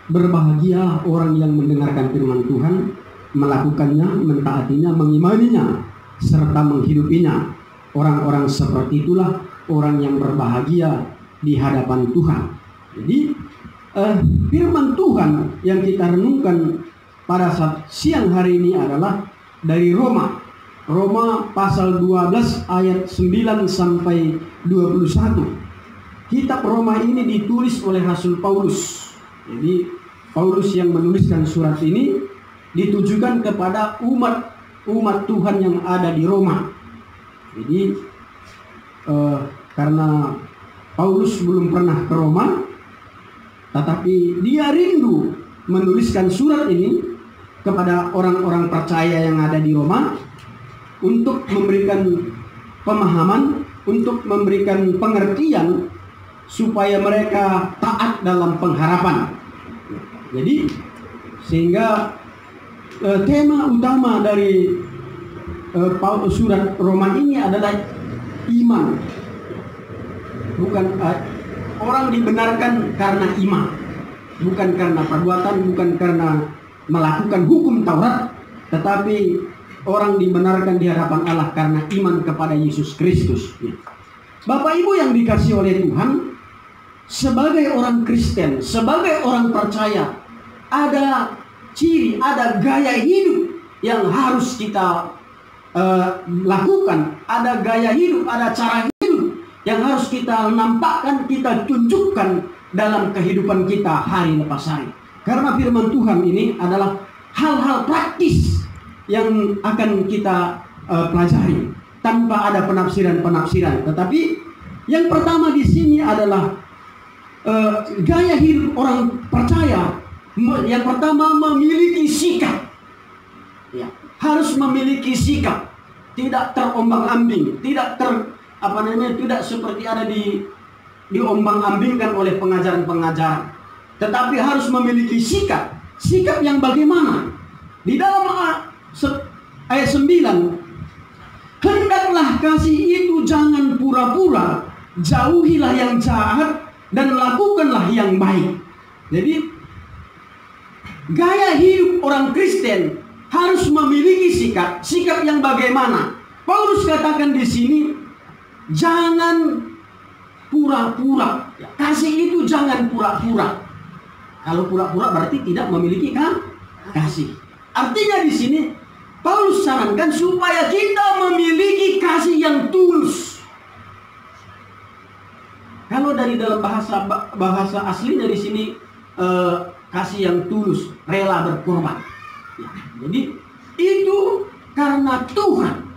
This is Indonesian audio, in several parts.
Berbahagia orang yang mendengarkan firman Tuhan, melakukannya, mentaatinya, mengimaninya, serta menghidupinya. Orang-orang seperti itulah orang yang berbahagia di hadapan Tuhan. Jadi firman Tuhan yang kita renungkan pada saat siang hari ini adalah dari Roma pasal 12 ayat 9 sampai 21. Kitab Roma ini ditulis oleh Rasul Paulus. Jadi Paulus yang menuliskan surat ini ditujukan kepada umat Tuhan yang ada di Roma. Jadi karena Paulus belum pernah ke Roma, tetapi dia rindu menuliskan surat ini kepada orang-orang percaya yang ada di Roma untuk memberikan pemahaman, untuk memberikan pengertian supaya mereka taat dalam pengharapan. Jadi sehingga tema utama dari surat Roma ini adalah iman. Bukan orang dibenarkan karena iman, bukan karena perbuatan, bukan karena melakukan hukum Taurat, tetapi orang dibenarkan di hadapan Allah karena iman kepada Yesus Kristus. Bapak Ibu yang dikasihi oleh Tuhan, sebagai orang Kristen, sebagai orang percaya, ada ciri, ada gaya hidup yang harus kita lakukan. Ada gaya hidup, ada cara hidup yang harus kita nampakkan, kita tunjukkan dalam kehidupan kita hari lepas hari. Karena firman Tuhan ini adalah hal-hal praktis yang akan kita pelajari tanpa ada penafsiran-penafsiran. Tetapi yang pertama di sini adalah gaya hidup orang percaya. Yang pertama, memiliki sikap. Ya, harus memiliki sikap, tidak terombang-ambing, tidak tidak seperti ada diombang-ambingkan oleh pengajaran-pengajaran, tetapi harus memiliki sikap. Sikap yang bagaimana? Di dalam ayat 9, hendaklah kasih itu jangan pura-pura, jauhilah yang jahat dan lakukanlah yang baik. Jadi gaya hidup orang Kristen harus memiliki sikap yang bagaimana? Paulus katakan di sini, jangan pura-pura. Kasih itu jangan pura-pura. Kalau pura-pura berarti tidak memiliki kasih. Artinya di sini Paulus sarankan supaya kita memiliki kasih yang tulus. Kalau dari dalam bahasa aslinya di sini kasih yang tulus, rela berkorban. Ya, jadi itu karena Tuhan,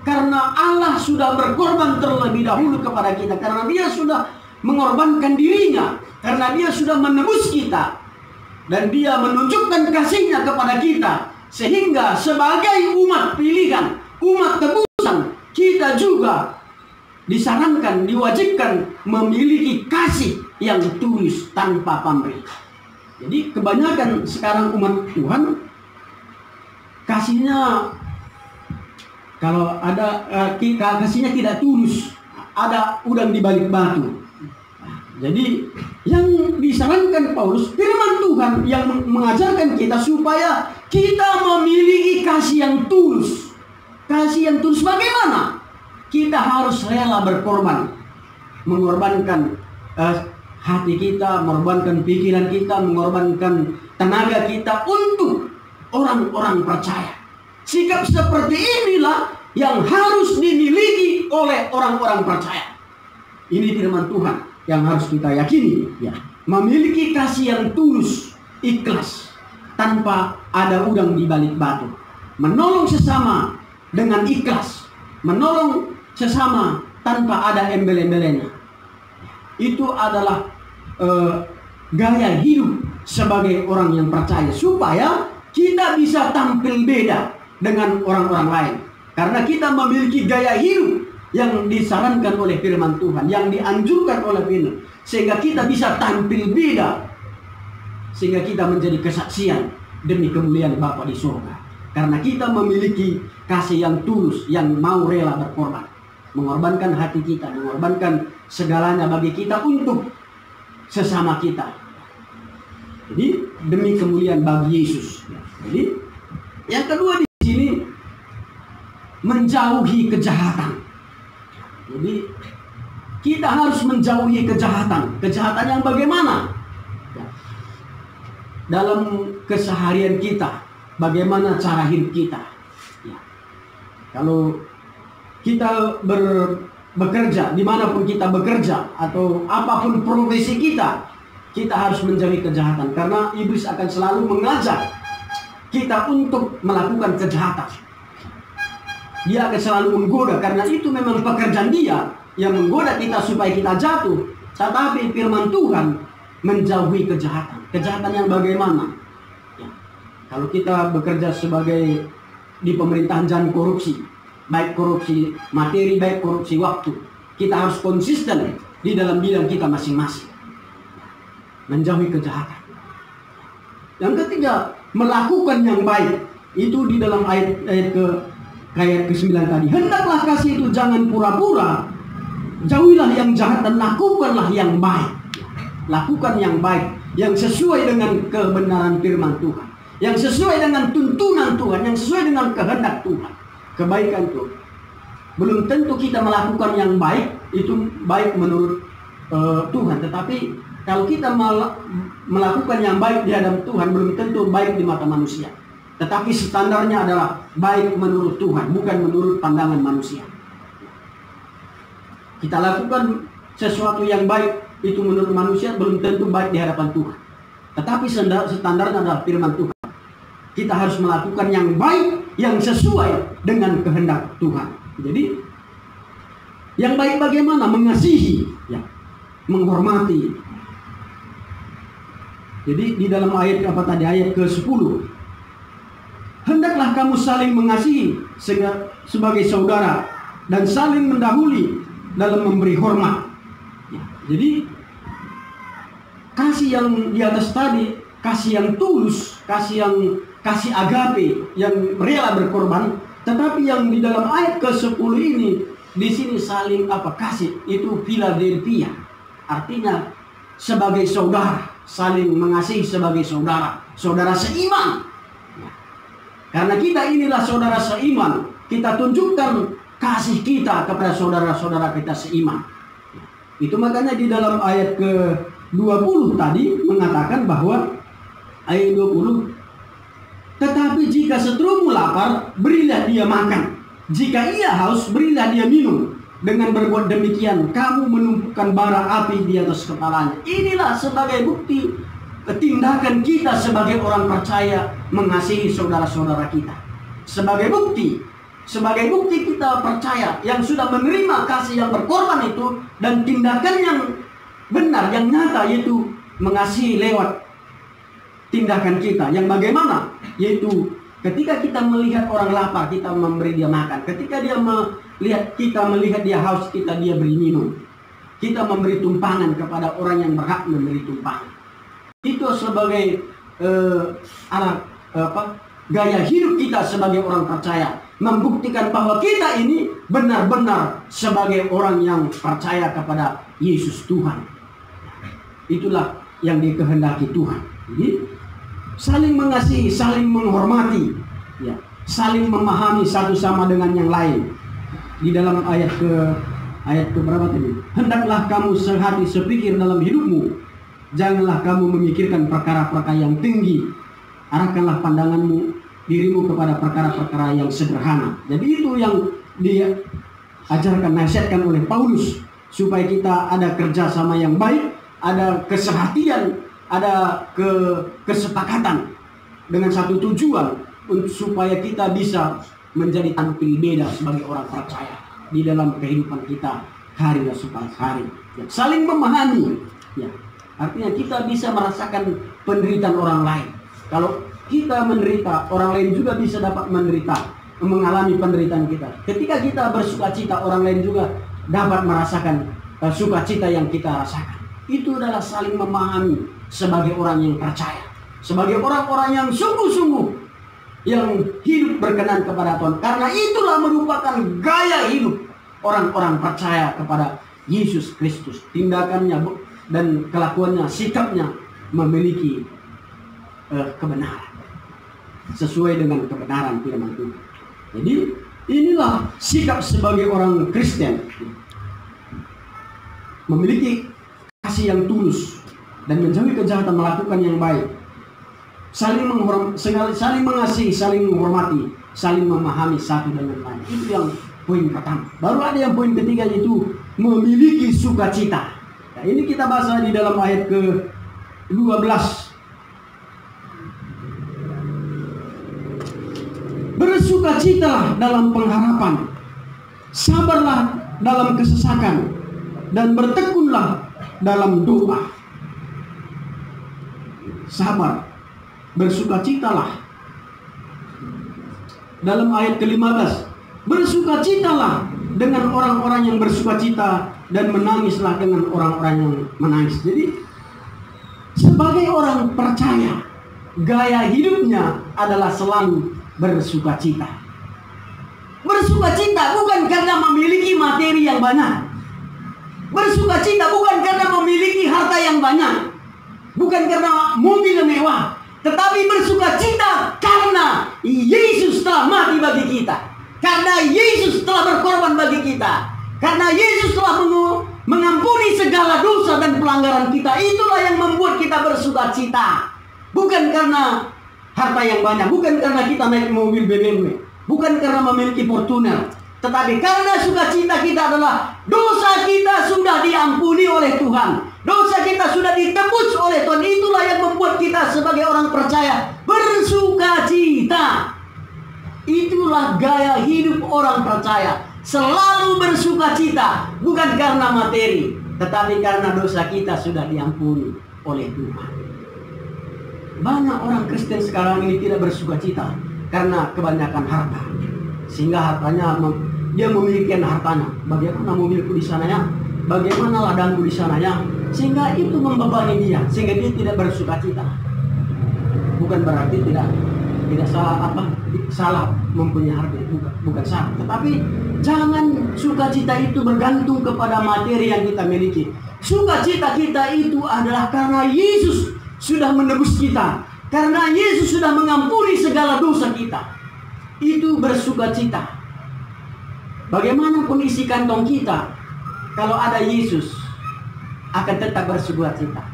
karena Allah sudah berkorban terlebih dahulu kepada kita, karena Dia sudah mengorbankan dirinya, karena Dia sudah menebus kita, dan Dia menunjukkan kasih-Nya kepada kita, sehingga sebagai umat pilihan, umat tebusan, kita juga disarankan, diwajibkan memiliki kasih yang tulus tanpa pamrih. Jadi kebanyakan sekarang umat Tuhan kasihnya, kalau ada kasihnya tidak tulus, ada udang di balik batu. Jadi yang disarankan Paulus, firman Tuhan yang mengajarkan kita supaya kita memiliki kasih yang tulus. Kasih yang tulus bagaimana? Kita harus rela berkorban, mengorbankan hati kita, mengorbankan pikiran kita, mengorbankan tenaga kita untuk orang-orang percaya. Sikap seperti inilah yang harus dimiliki oleh orang-orang percaya. Ini firman Tuhan yang harus kita yakini, ya. Memiliki kasih yang tulus, ikhlas, tanpa ada udang di balik batu. Menolong sesama dengan ikhlas, menolong sesama tanpa ada embel-embelnya. Itu adalah gaya hidup sebagai orang yang percaya, supaya kita bisa tampil beda dengan orang-orang lain. Karena kita memiliki gaya hidup yang disarankan oleh firman Tuhan, yang dianjurkan oleh firman, sehingga kita bisa tampil beda, sehingga kita menjadi kesaksian demi kemuliaan Bapa di surga. Karena kita memiliki kasih yang tulus, yang mau rela berkorban, mengorbankan hati kita, mengorbankan segalanya bagi kita untuk sesama kita. Jadi demi kemuliaan bagi Yesus. Jadi yang kedua di sini menjauhi kejahatan. Jadi kita harus menjauhi kejahatan. Kejahatan yang bagaimana? Dalam keseharian kita, bagaimana cara hidup kita. Kalau kita bekerja, dimanapun kita bekerja, atau apapun profesi kita harus menjauhi kejahatan. Karena iblis akan selalu mengajak kita untuk melakukan kejahatan. Dia akan selalu menggoda, karena itu memang pekerjaan dia yang menggoda kita supaya kita jatuh. Tetapi firman Tuhan menjauhi kejahatan. Kejahatan yang bagaimana? Ya. Kalau kita bekerja sebagai di pemerintahan, jangan korupsi. Baik korupsi materi, baik korupsi waktu. Kita harus konsisten di dalam bidang kita masing-masing. Menjauhi kejahatan. Yang ketiga, melakukan yang baik. Itu di dalam ayat ke-9 tadi. Hendaklah kasih itu jangan pura-pura. Jauhilah yang jahat dan lakukanlah yang baik. Lakukan yang baik, yang sesuai dengan kebenaran firman Tuhan, yang sesuai dengan tuntunan Tuhan, yang sesuai dengan kehendak Tuhan. Kebaikan itu belum tentu kita melakukan yang baik itu baik menurut Tuhan, tetapi kalau kita melakukan yang baik di hadapan Tuhan belum tentu baik di mata manusia. Tetapi standarnya adalah baik menurut Tuhan, bukan menurut pandangan manusia. Kita lakukan sesuatu yang baik itu menurut manusia belum tentu baik di hadapan Tuhan. Tetapi standarnya adalah firman Tuhan. Kita harus melakukan yang baik, yang sesuai dengan kehendak Tuhan. Jadi yang baik bagaimana? Mengasihi, ya, menghormati. Jadi di dalam ayat ayat ke-10, hendaklah kamu saling mengasihi sebagai saudara dan saling mendahului dalam memberi hormat. Ya, jadi kasih yang di atas tadi, kasih yang tulus, kasih agape, yang rela berkorban. Tetapi yang di dalam ayat ke-10 ini, di sini saling kasih, itu Philadelphia. Artinya sebagai saudara, saling mengasihi sebagai saudara, saudara seiman. Karena kita inilah saudara seiman, kita tunjukkan kasih kita kepada saudara-saudara kita seiman. Itu makanya di dalam ayat ke-20 tadi mengatakan bahwa ayat 20, tetapi jika seterumu lapar, berilah dia makan. Jika ia haus, berilah dia minum. Dengan berbuat demikian, kamu menumpukan bara api di atas kepalanya. Inilah sebagai bukti tindakan kita sebagai orang percaya mengasihi saudara-saudara kita. Sebagai bukti kita percaya yang sudah menerima kasih yang berkorban itu, dan tindakan yang benar, yang nyata, yaitu mengasihi lewat tindakan kita. Yang bagaimana? Yaitu ketika kita melihat orang lapar, kita memberi dia makan. Ketika kita melihat dia haus, dia beri minum. Kita memberi tumpangan kepada orang yang berhak memberi tumpangan. Itu sebagai gaya hidup kita sebagai orang percaya, membuktikan bahwa kita ini benar-benar sebagai orang yang percaya kepada Yesus Tuhan. Itulah yang dikehendaki Tuhan. Jadi saling mengasihi, saling menghormati, ya, saling memahami satu sama dengan yang lain. Di dalam ayat ke berapa tadi? Hendaklah kamu sehati sepikir dalam hidupmu. Janganlah kamu memikirkan perkara-perkara yang tinggi. Arahkanlah pandanganmu, dirimu kepada perkara-perkara yang sederhana. Jadi itu yang dia ajarkan, nasihatkan oleh Paulus, supaya kita ada kerjasama yang baik, ada kesehatian, ada kesepakatan dengan satu tujuan, supaya kita bisa menjadi tampil beda sebagai orang percaya di dalam kehidupan kita hari lepas hari. Ya, saling memahami, ya, artinya kita bisa merasakan penderitaan orang lain. Kalau kita menderita, orang lain juga bisa dapat menderita, mengalami penderitaan kita. Ketika kita bersukacita, orang lain juga dapat merasakan sukacita yang kita rasakan. Itu adalah saling memahami sebagai orang yang percaya, sebagai orang-orang yang sungguh-sungguh yang hidup berkenan kepada Tuhan. Karena itulah merupakan gaya hidup orang-orang percaya kepada Yesus Kristus. Tindakannya dan kelakuannya, sikapnya memiliki kebenaran. Sesuai dengan kebenaran firman Tuhan. Jadi inilah sikap sebagai orang Kristen. Memiliki kasih yang tulus dan menjauhi kejahatan, melakukan yang baik. Saling mengasihi, saling menghormati, saling memahami satu dengan lain. Itu yang poin pertama. Baru ada yang poin ketiga, yaitu memiliki sukacita. Nah, ini kita bahas di dalam ayat ke-12. Bersukacitalah dalam pengharapan, sabarlah dalam kesesakan, dan bertekunlah dalam doa. Sabar, bersukacitalah. Dalam ayat ke-15, bersukacitalah dengan orang-orang yang bersukacita, dan menangislah dengan orang-orang yang menangis. Jadi sebagai orang percaya, gaya hidupnya adalah selalu bersukacita. Bersukacita bukan karena memiliki materi yang banyak. Bersukacita bukan karena memiliki harta yang banyak. Bukan karena mobil yang mewah. Tetapi bersukacita karena Yesus telah mati bagi kita. Karena Yesus telah berkorban bagi kita. Karena Yesus telah mengampuni segala dosa dan pelanggaran kita. Itulah yang membuat kita bersukacita. Bukan karena harta yang banyak, bukan karena kita naik mobil BMW, bukan karena memiliki Fortuner, tetapi karena sukacita kita adalah dosa kita sudah diampuni oleh Tuhan, dosa kita sudah ditebus oleh Tuhan. Itulah yang membuat kita sebagai orang percaya bersukacita. Itulah gaya hidup orang percaya, selalu bersukacita, bukan karena materi, tetapi karena dosa kita sudah diampuni oleh Tuhan. Banyak orang Kristen sekarang ini tidak bersukacita karena kebanyakan harta, sehingga hartanya dia memiliki hartanya. Bagaimana mobilku di sananya, bagaimana ladangku di sananya, sehingga itu membebani dia, sehingga dia tidak bersukacita. Bukan berarti tidak salah mempunyai harta, bukan salah. Tetapi jangan sukacita itu bergantung kepada materi yang kita miliki. Sukacita kita itu adalah karena Yesus sudah menebus kita, karena Yesus sudah mengampuni segala dosa kita. Itu bersukacita. Bagaimanapun isi kantong kita, kalau ada Yesus, akan tetap bersukacita.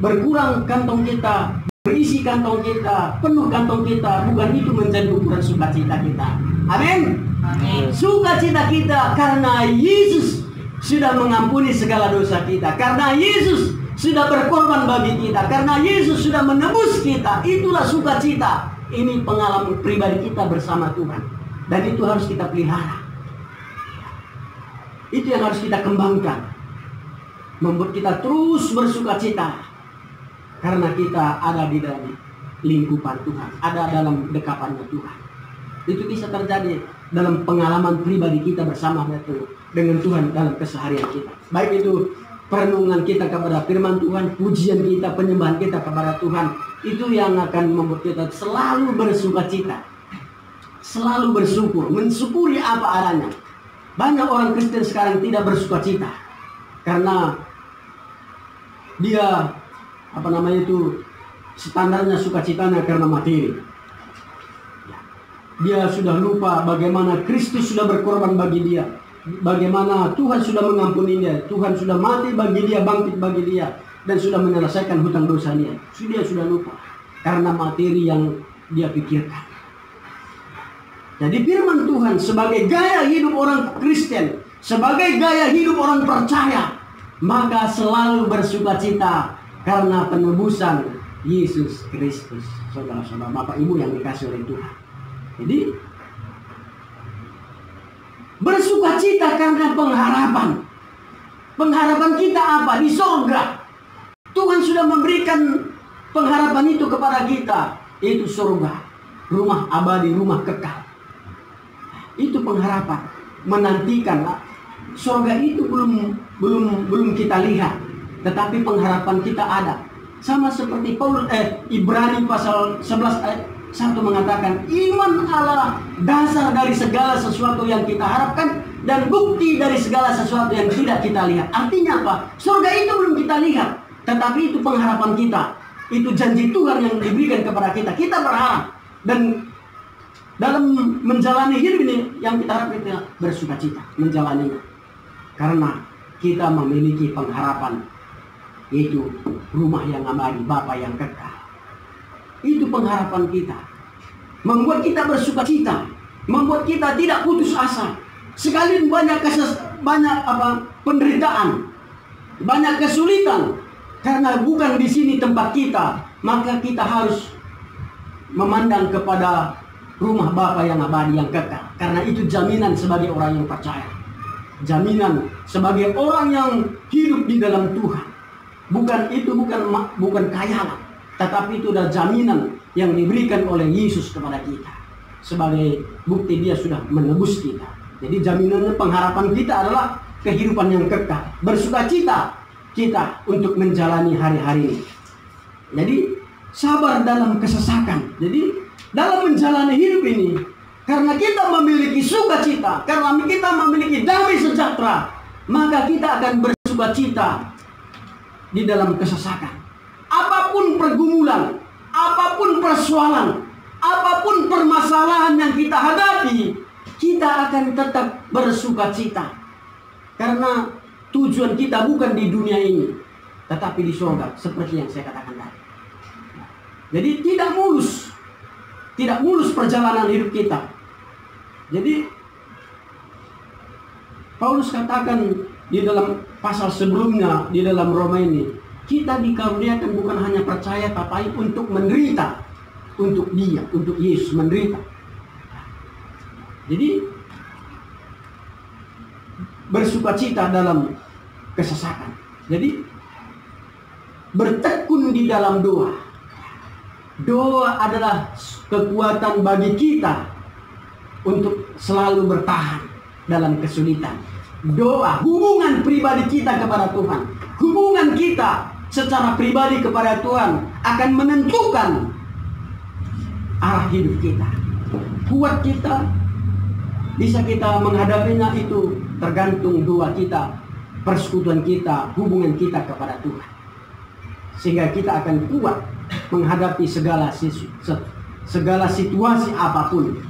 Berkurang kantong kita, berisi kantong kita, penuh kantong kita, bukan itu menjadi ukuran sukacita kita. Amin. Sukacita kita karena Yesus sudah mengampuni segala dosa kita, karena Yesus sudah berkorban bagi kita, karena Yesus sudah menebus kita. Itulah sukacita. Ini pengalaman pribadi kita bersama Tuhan, dan itu harus kita pelihara. Itu yang harus kita kembangkan, membuat kita terus bersukacita, karena kita ada di dalam lingkupan Tuhan, ada dalam dekapannya Tuhan. Itu bisa terjadi dalam pengalaman pribadi kita bersama dengan Tuhan dalam keseharian kita. Baik itu perenungan kita kepada firman Tuhan, pujian kita, penyembahan kita kepada Tuhan, itu yang akan membuat kita selalu bersukacita, selalu bersyukur, mensyukuri apa adanya. Banyak orang Kristen sekarang tidak bersukacita karena dia standarnya sukacitanya karena materi. Dia sudah lupa bagaimana Kristus sudah berkorban bagi dia, bagaimana Tuhan sudah mengampuni dia, Tuhan sudah mati bagi dia, bangkit bagi dia, dan sudah menyelesaikan hutang dosa dia. Dia sudah lupa karena materi yang dia pikirkan. Jadi firman Tuhan sebagai gaya hidup orang Kristen, sebagai gaya hidup orang percaya, maka selalu bersukacita karena penebusan Yesus Kristus. Saudara-saudara, Bapak Ibu yang dikasih oleh Tuhan. Jadi bersukacita karena pengharapan. Pengharapan kita apa? Di surga. Tuhan sudah memberikan pengharapan itu kepada kita. Itu surga, rumah abadi, rumah kekal. Itu pengharapan, menantikan. Surga itu belum kita lihat, tetapi pengharapan kita ada. Sama seperti Ibrani pasal 11 ayat 1 mengatakan, iman adalah dasar dari segala sesuatu yang kita harapkan dan bukti dari segala sesuatu yang tidak kita lihat. Artinya apa? Surga itu belum kita lihat, tetapi itu pengharapan kita. Itu janji Tuhan yang diberikan kepada kita. Kita berharap, dan dalam menjalani hidup ini yang kita harap kita bersuka cita menjalaninya, karena kita memiliki pengharapan, yaitu rumah yang abadi, Bapa yang kekal. Itu pengharapan kita, membuat kita bersuka cita, membuat kita tidak putus asa. Sekalipun banyak penderitaan, banyak kesulitan, karena bukan di sini tempat kita, maka kita harus memandang kepada rumah Bapa yang abadi yang kekal. Karena itu jaminan sebagai orang yang percaya, jaminan sebagai orang yang hidup di dalam Tuhan. Bukan khayalan, tetapi itu adalah jaminan yang diberikan oleh Yesus kepada kita. Sebagai bukti dia sudah menebus kita. Jadi jaminannya, pengharapan kita adalah kehidupan yang kekal. Bersuka cita kita untuk menjalani hari-hari ini. Jadi sabar dalam kesesakan. Jadi dalam menjalani hidup ini, karena kita memiliki sukacita, karena kita memiliki damai sejahtera, maka kita akan bersuka cita di dalam kesesakan. Apapun pergumulan, apapun persoalan, apapun permasalahan yang kita hadapi, kita akan tetap bersuka cita. Karena tujuan kita bukan di dunia ini, tetapi di surga, seperti yang saya katakan tadi. Jadi tidak mulus perjalanan hidup kita. Jadi Paulus katakan di dalam pasal sebelumnya, di dalam Roma ini, kita dikaruniakan bukan hanya percaya, tapi untuk menderita untuk dia, untuk Yesus, menderita. Jadi bersukacita dalam kesesakan. Jadi bertekun di dalam doa. Doa adalah kekuatan bagi kita untuk selalu bertahan dalam kesulitan. Doa, hubungan pribadi kita kepada Tuhan, hubungan kita secara pribadi kepada Tuhan akan menentukan arah hidup kita. Kuat kita, bisa kita menghadapinya, itu tergantung doa kita, persekutuan kita, hubungan kita kepada Tuhan. Sehingga kita akan kuat menghadapi segala situasi apapun.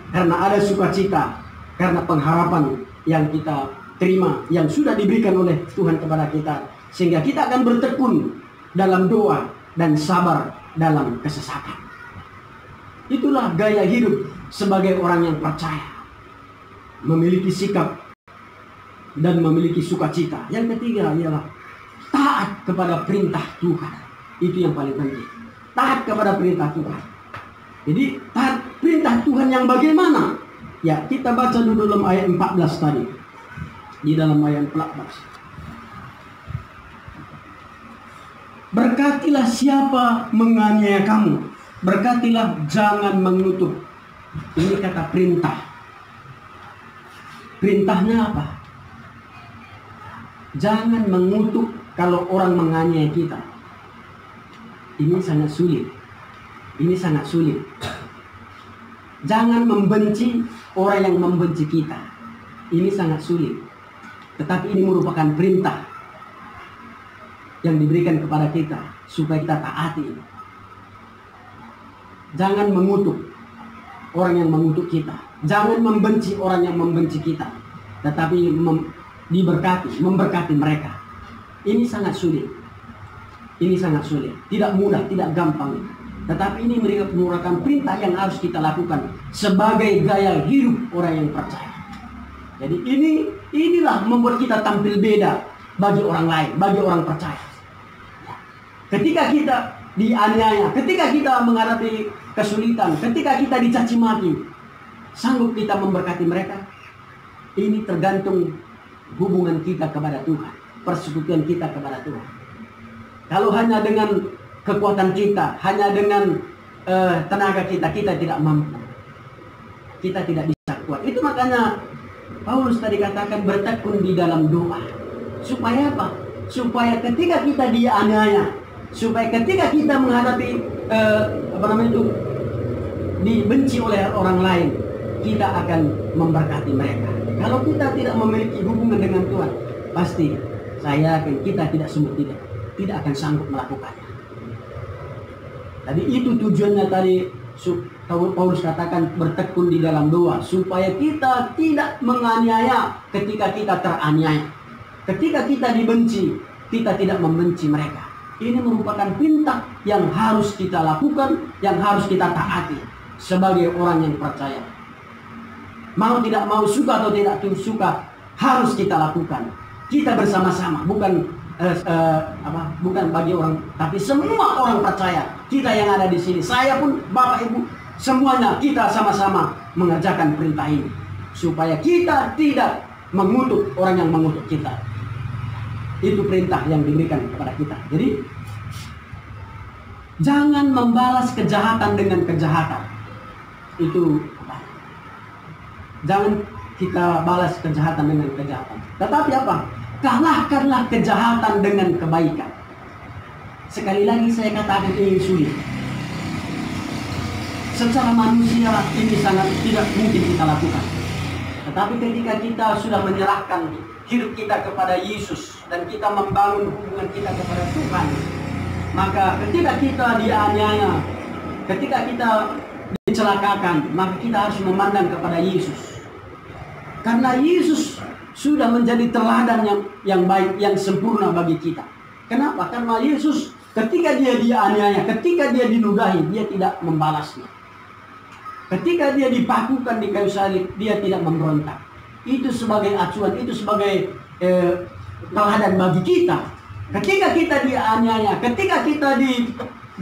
Karena ada sukacita, karena pengharapan yang kita terima, yang sudah diberikan oleh Tuhan kepada kita. Sehingga kita akan bertekun dalam doa dan sabar dalam kesesakan. Itulah gaya hidup sebagai orang yang percaya. Memiliki sikap dan memiliki sukacita. Yang ketiga ialah taat kepada perintah Tuhan. Itu yang paling penting. Taat kepada perintah Tuhan. Jadi taat perintah Tuhan yang bagaimana? Ya, kita baca dulu dalam ayat 14 tadi. Di dalam ayat 14. Berkatilah siapa menganiaya kamu. Berkatilah, jangan mengutuk. Ini kata perintah. Perintahnya apa? Jangan mengutuk kalau orang menganiaya kita. Ini sangat sulit. Ini sangat sulit. Jangan membenci orang yang membenci kita. Ini sangat sulit. Tetapi ini merupakan perintah yang diberikan kepada kita supaya kita taati. Jangan mengutuk orang yang mengutuk kita. Jangan membenci orang yang membenci kita. Tetapi memberkati mereka. Ini sangat sulit. Ini sangat sulit. Tidak mudah, tidak gampang. Tetapi ini merupakan perintah yang harus kita lakukan sebagai gaya hidup orang yang percaya. Jadi inilah membuat kita tampil beda bagi orang lain, bagi orang percaya. Ketika kita dianiaya, ketika kita menghadapi kesulitan, ketika kita dicaci maki, sanggup kita memberkati mereka? Ini tergantung hubungan kita kepada Tuhan, persekutuan kita kepada Tuhan. Kalau hanya dengan kekuatan kita, hanya dengan tenaga kita tidak mampu. Kita tidak bisa kuat. Itu makanya Paulus tadi katakan bertekun di dalam doa. Supaya apa? Supaya ketika kita dianiaya, supaya ketika kita menghadapi dibenci oleh orang lain, kita akan memberkati mereka. Kalau kita tidak memiliki hubungan dengan Tuhan, pasti saya yakin kita tidak akan sanggup melakukannya. Tadi itu tujuannya tadi Paulus katakan bertekun di dalam doa supaya kita tidak menganiaya ketika kita teraniaya. Ketika kita dibenci, kita tidak membenci mereka. Ini merupakan perintah yang harus kita lakukan, yang harus kita taati sebagai orang yang percaya. Mau tidak mau, suka atau tidak suka, harus kita lakukan. Kita bersama-sama, bukan bagi orang, tapi semua orang percaya. Kita yang ada di sini, saya pun, Bapak Ibu, semuanya kita sama-sama mengerjakan perintah ini supaya kita tidak mengutuk orang yang mengutuk kita. Itu perintah yang diberikan kepada kita. Jadi jangan membalas kejahatan dengan kejahatan. Itu jangan kita balas kejahatan dengan kejahatan. Tetapi apa? Kalahkanlah kejahatan dengan kebaikan. Sekali lagi saya katakan ini sulit. Secara manusia ini sangat tidak mungkin kita lakukan. Tetapi ketika kita sudah menyerahkan hidup kita kepada Yesus dan kita membangun hubungan kita kepada Tuhan, maka ketika kita dianiaya, ketika kita dicelakakan, maka kita harus memandang kepada Yesus. Karena Yesus sudah menjadi teladan yang baik, yang sempurna bagi kita. Kenapa? Karena Yesus ketika dia dianiaya, ketika dia diludahi, dia tidak membalasnya. Ketika dia dipakukan di kayu salib, dia tidak memberontak. Itu sebagai acuan, itu sebagai teladan bagi kita. Ketika kita dianiaya, ketika kita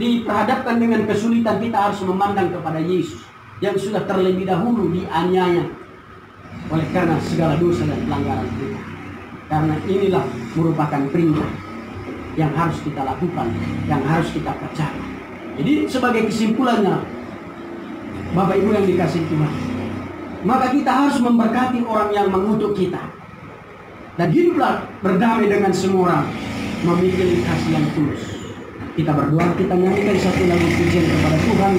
diperhadapkan dengan kesulitan, kita harus memandang kepada Yesus yang sudah terlebih dahulu dianiaya oleh karena segala dosa dan pelanggaran kita. Karena inilah merupakan perintah yang harus kita lakukan, yang harus kita percaya. Jadi sebagai kesimpulannya, Bapak Ibu yang dikasihi Tuhan, maka kita harus memberkati orang yang mengutuk kita. Dan hiduplah berdamai dengan semua orang, memiliki kasih yang tulus. Kita berdoa, kita nyanyikan satu lagu pujian kepada Tuhan.